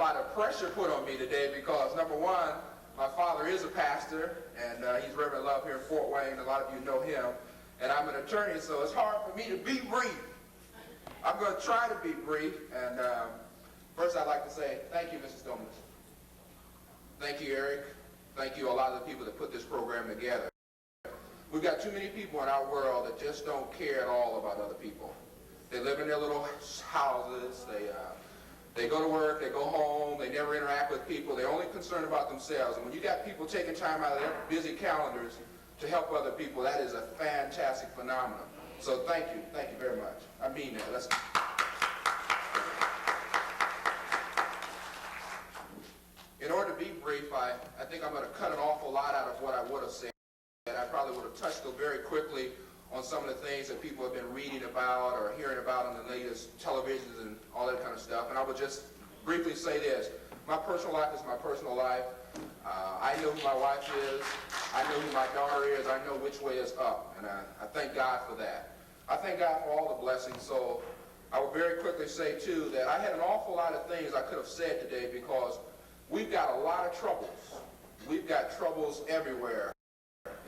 lot of pressure put on me today because, number one, my father is a pastor, and he's Reverend Love here in Fort Wayne. A lot of you know him. And I'm an attorney, so it's hard for me to be brief. I'm going to try to be brief. And first, I'd like to say thank you, Mrs. Dominus. Thank you, Eric. Thank you, a lot of the people that put this program together. We've got too many people in our world that just don't care at all about other people. They live in their little houses. They go to work, they go home, they never interact with people, they're only concerned about themselves. And when you got people taking time out of their busy calendars to help other people, that is a fantastic phenomenon. So thank you very much. I mean that. Let's... In order to be brief, I think I'm going to cut an awful lot out of what I would have said. I probably would have touched very quickly on some of the things that people have been reading about or hearing about on the latest televisions and all that kind of stuff. And I would just briefly say this. My personal life is my personal life. I know who my wife is. I know who my daughter is. I know which way is up. And I thank God for that. I thank God for all the blessings. So I will very quickly say, too, that I had an awful lot of things I could have said today because we've got a lot of troubles. We've got troubles everywhere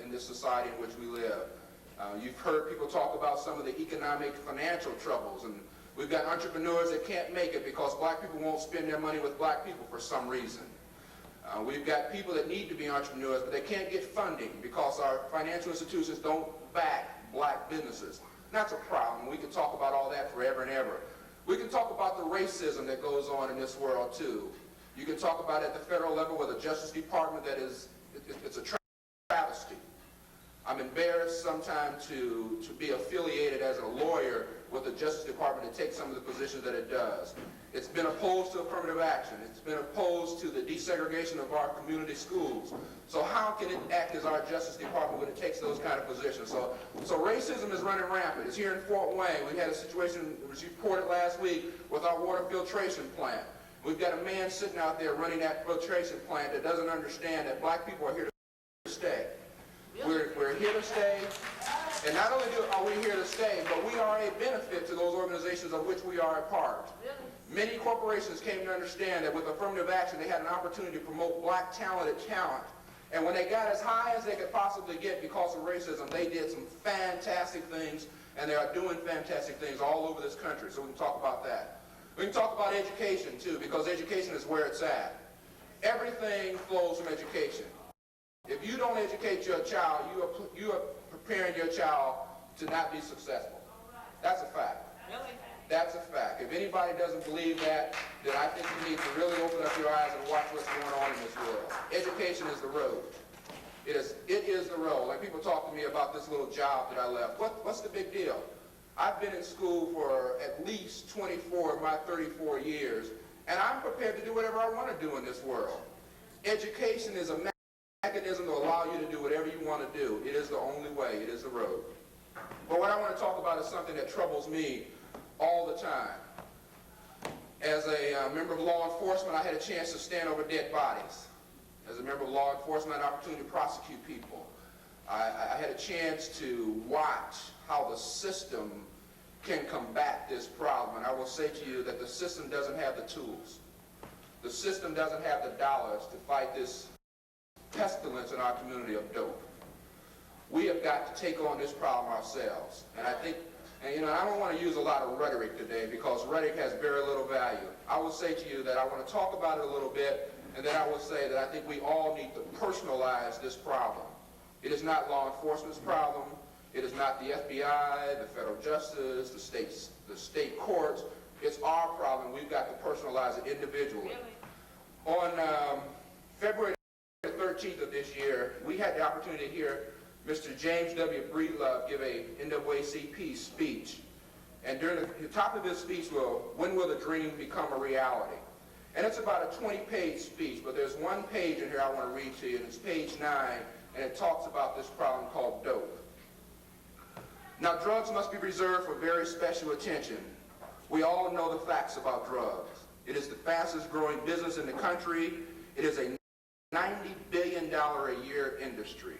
in this society in which we live. You've heard people talk about some of the economic, financial troubles, and we've got entrepreneurs that can't make it because black people won't spend their money with black people for some reason. We've got people that need to be entrepreneurs, but they can't get funding because our financial institutions don't back black businesses. And that's a problem. We can talk about all that forever and ever. We can talk about the racism that goes on in this world, too. You can talk about it at the federal level with the Justice Department that is, it's a travesty. I'm embarrassed sometimes to be affiliated as a lawyer with the Justice Department and take some of the positions that it does. It's been opposed to affirmative action. It's been opposed to the desegregation of our community schools. So how can it act as our Justice Department when it takes those kind of positions? So racism is running rampant. It's here in Fort Wayne. We had a situation that was reported last week with our water filtration plant. We've got a man sitting out there running that filtration plant that doesn't understand that black people are here to stay. We're here to stay, and not only are we here to stay, but we are a benefit to those organizations of which we are a part. Many corporations came to understand that with affirmative action they had an opportunity to promote black talented talent, and when they got as high as they could possibly get because of racism, they did some fantastic things, and they are doing fantastic things all over this country, so we can talk about that. We can talk about education, too, because education is where it's at. Everything flows from education. If you don't educate your child, you are preparing your child to not be successful. That's a fact. Really? That's a fact. If anybody doesn't believe that, then I think you need to really open up your eyes and watch what's going on in this world. Education is the road. It is the road. Like people talk to me about this little job that I left. What's the big deal? I've been in school for at least 24 of my 34 years, and I'm prepared to do whatever I want to do in this world. Education is a mechanism to allow you to do whatever you want to do. It is the only way. It is the road. But what I want to talk about is something that troubles me all the time. As a member of law enforcement, I had a chance to stand over dead bodies. As a member of law enforcement, I had an opportunity to prosecute people. I had a chance to watch how the system can combat this problem. And I will say to you that the system doesn't have the tools. The system doesn't have the dollars to fight this pestilence in our community of dope. We have got to take on this problem ourselves. And I think, and I don't want to use a lot of rhetoric today because rhetoric has very little value. I will say to you that I want to talk about it a little bit, and then I will say that I think we all need to personalize this problem. It is not law enforcement's problem. It is not the FBI, the federal justice, the state courts. It's our problem. We've got to personalize it individually. Really? On February 13th of this year, we had the opportunity to hear Mr. James W. Breedlove give a NAACP speech. And during the top of his speech was, when will the dream become a reality? And it's about a 20-page speech, but there's one page in here I want to read to you, and it's page 9, and it talks about this problem called dope. Now, drugs must be reserved for very special attention. We all know the facts about drugs. It is the fastest growing business in the country. It is a $90 billion a year industry.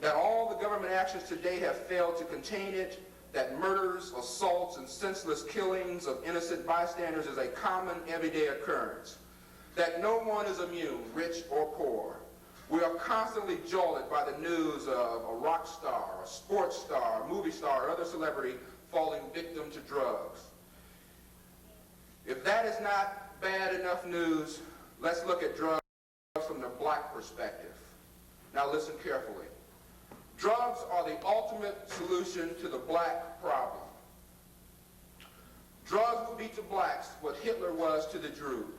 That all the government actions to date have failed to contain it, that murders, assaults, and senseless killings of innocent bystanders is a common everyday occurrence. that no one is immune, rich or poor. We are constantly jolted by the news of a rock star, a sports star, a movie star, or other celebrity falling victim to drugs. If that is not bad enough news, let's look at drugs from the black perspective. Now listen carefully. Drugs are the ultimate solution to the black problem. Drugs will be to blacks what Hitler was to the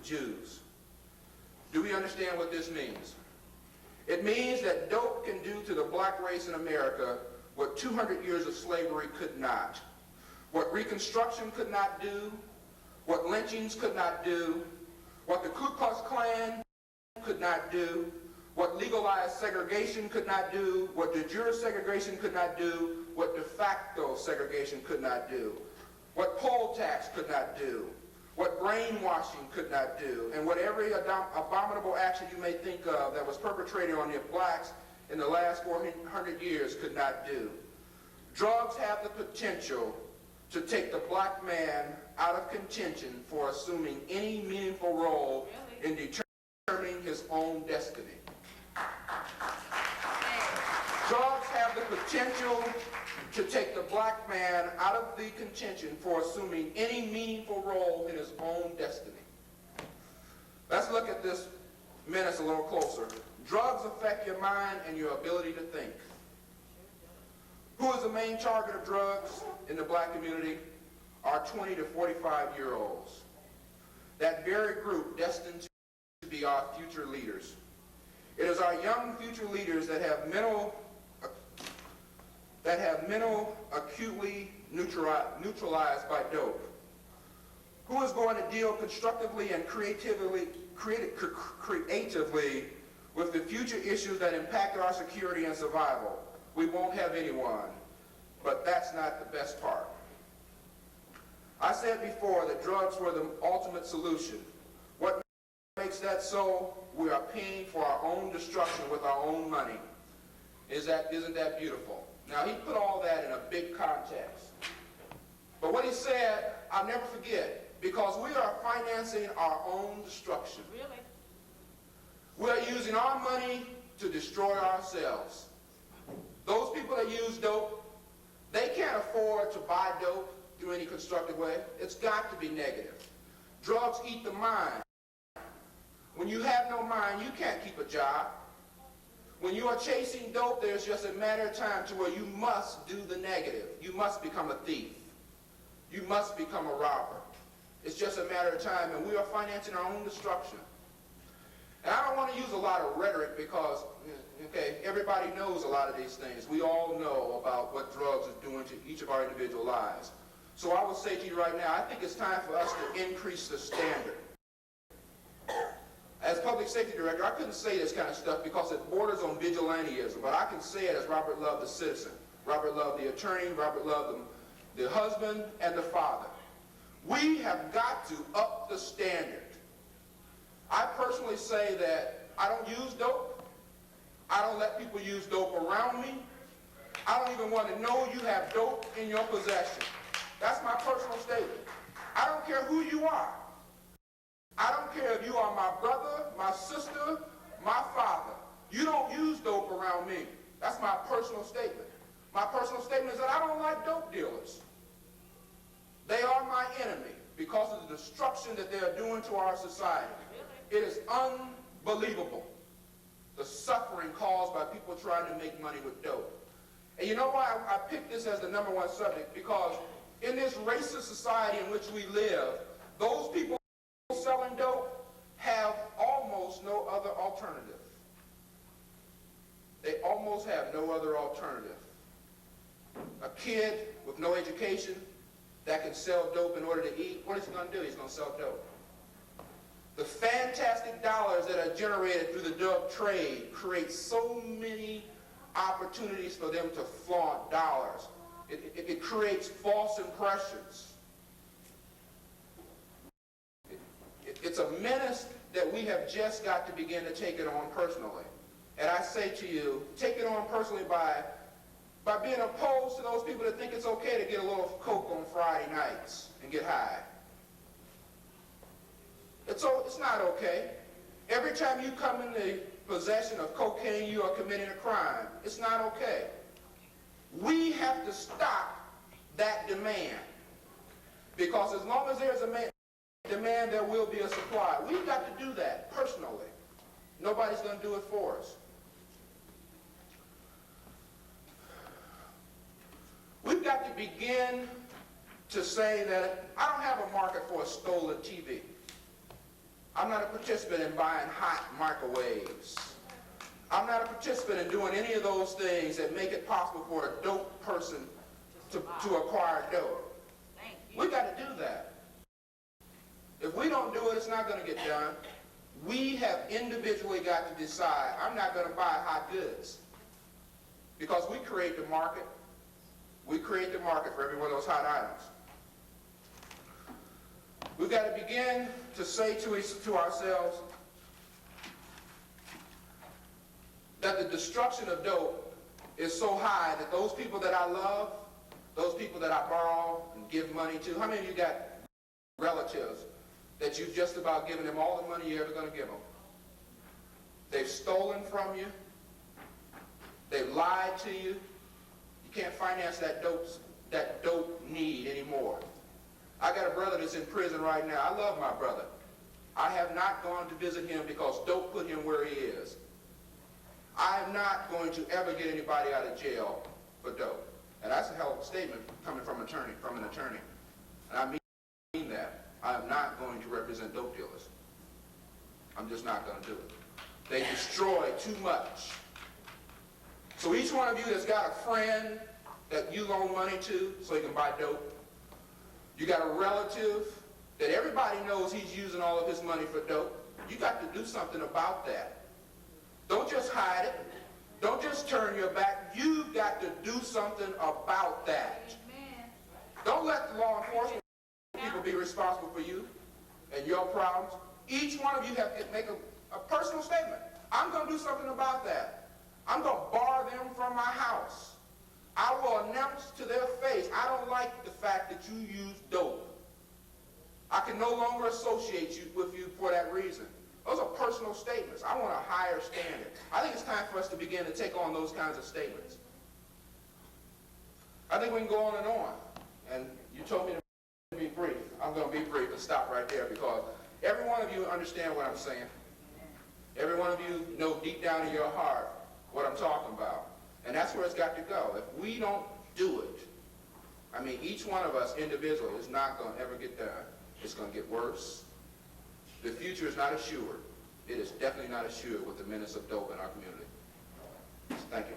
Jews. Do we understand what this means? It means that dope can do to the black race in America what 200 years of slavery could not, what Reconstruction could not do, what lynchings could not do, what the Ku Klux Klan could not do, what legalized segregation could not do, what de jure segregation could not do, what de facto segregation could not do, what poll tax could not do, what brainwashing could not do, and what every abominable action you may think of that was perpetrated on the blacks in the last 400 years could not do. Drugs have the potential to take the black man out of contention for assuming any meaningful role in determining his own destiny. Drugs have the potential to take the black man out of the contention for assuming any meaningful role in his own destiny. Let's look at this menace a little closer. Drugs affect your mind and your ability to think. Who is the main target of drugs in the black community? Our 20 to 45-year-olds. That very group destined to be our future leaders. It is our young future leaders that have mental acutely neutralized by dope. Who is going to deal constructively and creatively with the future issues that impact our security and survival? We won't have anyone, but that's not the best part. I said before that drugs were the ultimate solution. What makes that so? We are paying for our own destruction with our own money. Isn't that beautiful? Now, he put all that in a big context. But what he said, I'll never forget, because we are financing our own destruction. Really? We are using our money to destroy ourselves. Those people that use dope, they can't afford to buy dope through any constructive way. It's got to be negative. Drugs eat the mind. When you have no mind, you can't keep a job. When you are chasing dope, there's just a matter of time to where you must do the negative. You must become a thief. You must become a robber. It's just a matter of time, and we are financing our own destruction. And I don't want to use a lot of rhetoric because, okay, everybody knows a lot of these things. We all know about what drugs are doing to each of our individual lives. So I will say to you right now, I think it's time for us to increase the standard. As public safety director, I couldn't say this kind of stuff because it borders on vigilantism, but I can say it as Robert Love, the citizen, Robert Love, the attorney, Robert Love, the husband, and the father. We have got to up the standard. I personally say that I don't use dope. I don't let people use dope around me. I don't even want to know you have dope in your possession. That's my personal statement. I don't care who you are. I don't care if you are my brother, my sister, my father. You don't use dope around me. That's my personal statement. My personal statement is that I don't like dope dealers. They are my enemy because of the destruction that they are doing to our society. It is unbelievable, the suffering caused by people trying to make money with dope. And you know why I picked this as the #1 subject? Because in this racist society in which we live, those people selling dope have almost no other alternative. They almost have no other alternative. A kid with no education that can sell dope in order to eat, what is he going to do? He's going to sell dope. The fantastic dollars that are generated through the dope trade create so many opportunities for them to flaunt dollars. It creates false impressions. It's a menace that we have just got to begin to take it on personally. And I say to you, take it on personally by being opposed to those people that think it's okay to get a little coke on Friday nights and get high. It's not okay. Every time you come in the possession of cocaine, you are committing a crime. It's not okay. We have to stop that demand, because as long as there's a demand, there will be a supply. We've got to do that personally. Nobody's going to do it for us. We've got to begin to say that I don't have a market for a stolen TV. I'm not a participant in buying hot microwaves. I'm not a participant in doing any of those things that make it possible for a dope person to acquire dope. We've got to do that. If we don't do it, it's not going to get done. We have individually got to decide, I'm not going to buy hot goods, because we create the market. We create the market for every one of those hot items. We've got to begin to say to ourselves that the destruction of dope is so high that those people that I love, those people that I borrow and give money to, how many of you got relatives that you've just about given them all the money you're ever going to give them? They've stolen from you. They've lied to you. You can't finance that dope need anymore. I got a brother that's in prison right now. I love my brother. I have not gone to visit him because dope put him where he is. I am not going to ever get anybody out of jail for dope. And that's a hell of a statement coming from an attorney. And I mean that. I am not going to represent dope dealers. I'm just not going to do it. They destroy too much. So each one of you that's got a friend that you loan money to so he can buy dope, you got a relative that everybody knows he's using all of his money for dope, you got to do something about that. Don't just hide it. Don't just turn your back. You've got to do something about that. Amen. Don't let the law enforcement people be responsible for you and your problems. Each one of you have to make a personal statement. I'm going to do something about that. I'm going to bar them from my house. I will announce to their face, I don't like the fact that you use dope. I can no longer associate with you for that reason. Those are personal statements. I want a higher standard. I think it's time for us to begin to take on those kinds of statements. I think we can go on and on. And you told me to be brief. I'm going to be brief and stop right there, because every one of you understand what I'm saying. Every one of you know deep down in your heart what I'm talking about. And that's where it's got to go. If we don't do it, I mean, each one of us individually is not going to ever get done. It's going to get worse. The future is not assured. It is definitely not assured with the menace of dope in our community. Thank you.